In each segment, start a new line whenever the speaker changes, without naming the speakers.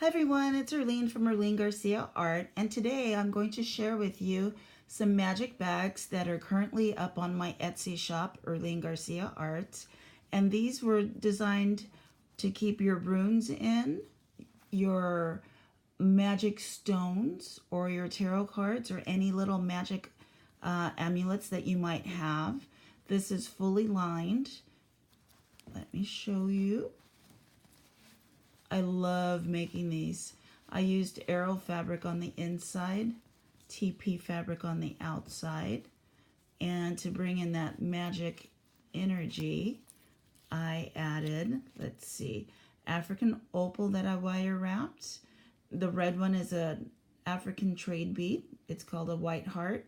Hi everyone, it's Erlene from Erlene Garcia Art, and today I'm going to share with you some magic bags that are currently up on my Etsy shop, Erlene Garcia Art. And these were designed to keep your runes in, your magic stones, or your tarot cards, or any little magic amulets that you might have. This is fully lined. Let me show you. I love making these. I used arrow fabric on the inside, TP fabric on the outside, and to bring in that magic energy, I added, let's see, African opal that I wire wrapped. The red one is a African trade bead. It's called a white heart,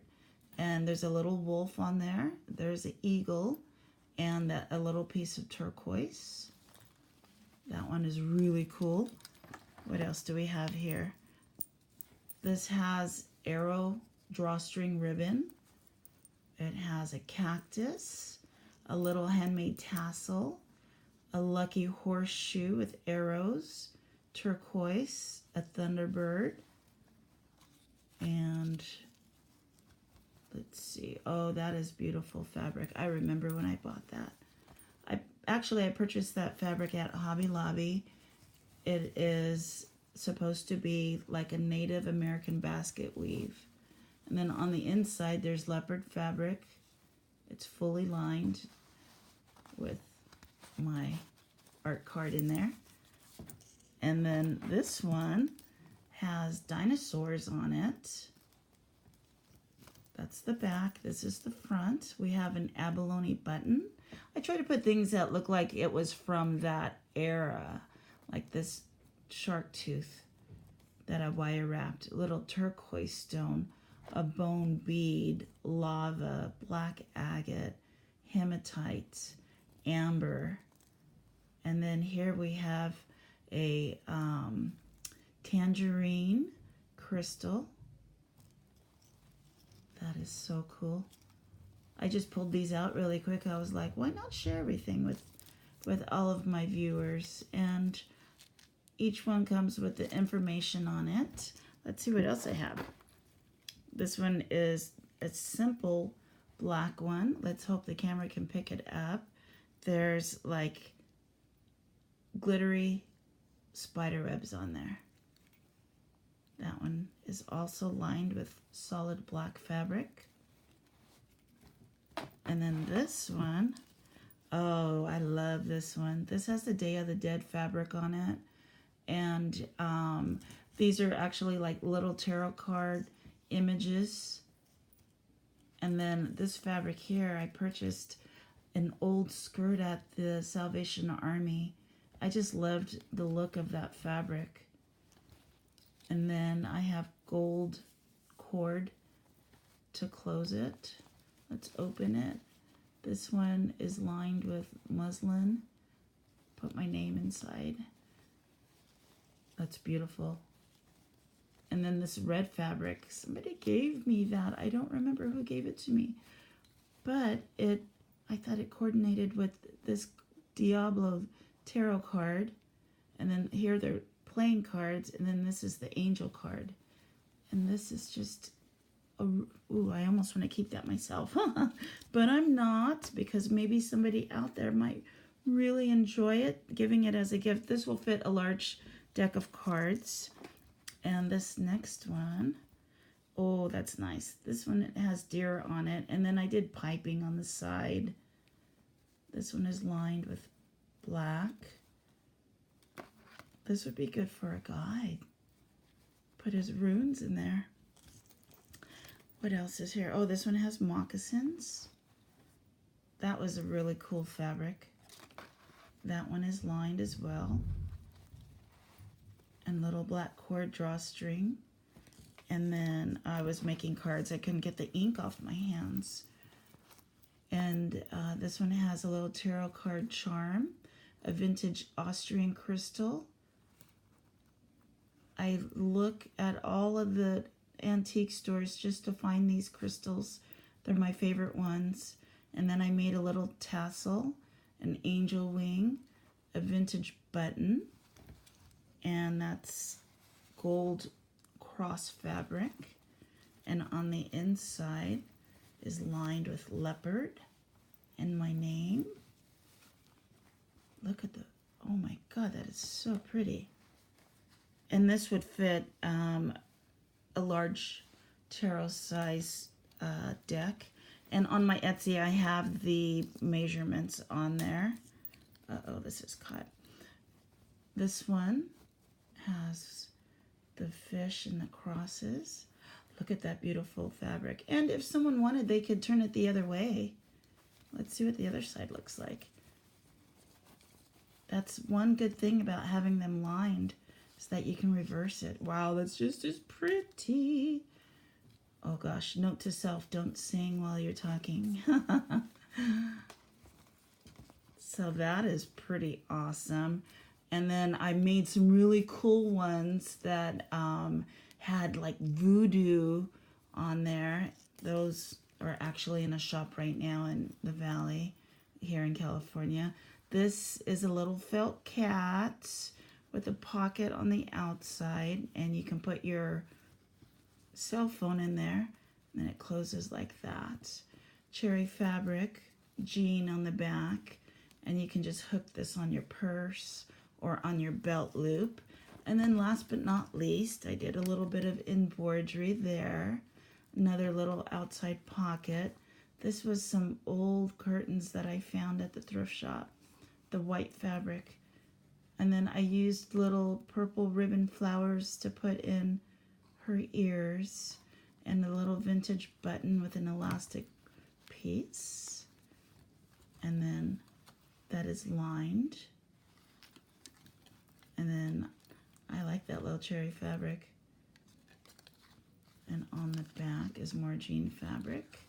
and there's a little wolf on there. There's an eagle, and a little piece of turquoise. That one is really cool. What else do we have here? This has arrow drawstring ribbon. It has a cactus, a little handmade tassel, a lucky horseshoe with arrows, turquoise, a thunderbird, and let's see. Oh, that is beautiful fabric. I remember when I bought that. I purchased that fabric at Hobby Lobby. It is supposed to be like a Native American basket weave. And then on the inside, there's leopard fabric. It's fully lined with my art card in there. And then this one has dinosaurs on it. That's the back. This is the front. We have an abalone button. I try to put things that look like it was from that era, like this shark tooth that I wire wrapped, a little turquoise stone, a bone bead, lava, black agate, hematite, amber. And then here we have a tangerine crystal. That is so cool. I just pulled these out really quick. I was like, why not share everything with all of my viewers? And each one comes with the information on it. Let's see what else I have. This one is a simple black one. Let's hope the camera can pick it up. There's like glittery spider webs on there. That one is also lined with solid black fabric. And then this one, oh, I love this one. This has the Day of the Dead fabric on it. And these are actually like little tarot card images. And then this fabric here, I purchased an old skirt at the Salvation Army. I just loved the look of that fabric. And then I have gold cord to close it. Let's open it. This one is lined with muslin. Put my name inside. That's beautiful. And then this red fabric, somebody gave me that. I don't remember who gave it to me. But I thought it coordinated with this Diablo tarot card. And then here they're playing cards. And then this is the angel card. And this is just, ooh, I almost want to keep that myself. But I'm not, because maybe somebody out there might really enjoy it, giving it as a gift. This will fit a large deck of cards. And this next one, oh, that's nice. This one has deer on it. And then I did piping on the side. This one is lined with black. This would be good for a guide. Put his runes in there. What else is here? Oh, this one has moccasins. That was a really cool fabric. That one is lined as well. And little black cord drawstring. And then I was making cards. I couldn't get the ink off my hands. And this one has a little tarot card charm, a vintage Austrian crystal. I look at all of the antique stores just to find these crystals. They're my favorite ones. And then I made a little tassel, an angel wing, a vintage button, and that's gold cross fabric. And on the inside is lined with leopard and my name. Look at the, oh my God, that is so pretty. And this would fit a large tarot size deck. And on my Etsy, I have the measurements on there. Uh-oh, this is cut. This one has the fish and the crosses. Look at that beautiful fabric. And if someone wanted, they could turn it the other way. Let's see what the other side looks like. That's one good thing about having them lined, is that you can reverse it. Wow, that's just as pretty. Oh gosh, note to self, don't sing while you're talking. So that is pretty awesome. And then I made some really cool ones that had like voodoo on there. Those are actually in a shop right now in the Valley here in California. This is a little felt cat with a pocket on the outside, and you can put your cell phone in there, and then it closes like that. Cherry fabric, jean on the back, and you can just hook this on your purse or on your belt loop. And then last but not least, I did a little bit of embroidery there. Another little outside pocket. This was some old curtains that I found at the thrift shop, the white fabric. And then I used little purple ribbon flowers to put in her ears, and a little vintage button with an elastic piece. And then that is lined. And then I like that little cherry fabric. And on the back is more jean fabric.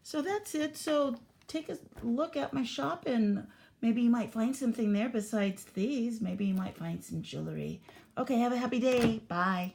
So that's it. So take a look at my shop, and maybe you might find something there besides these. Maybe you might find some jewelry. Okay, have a happy day. Bye.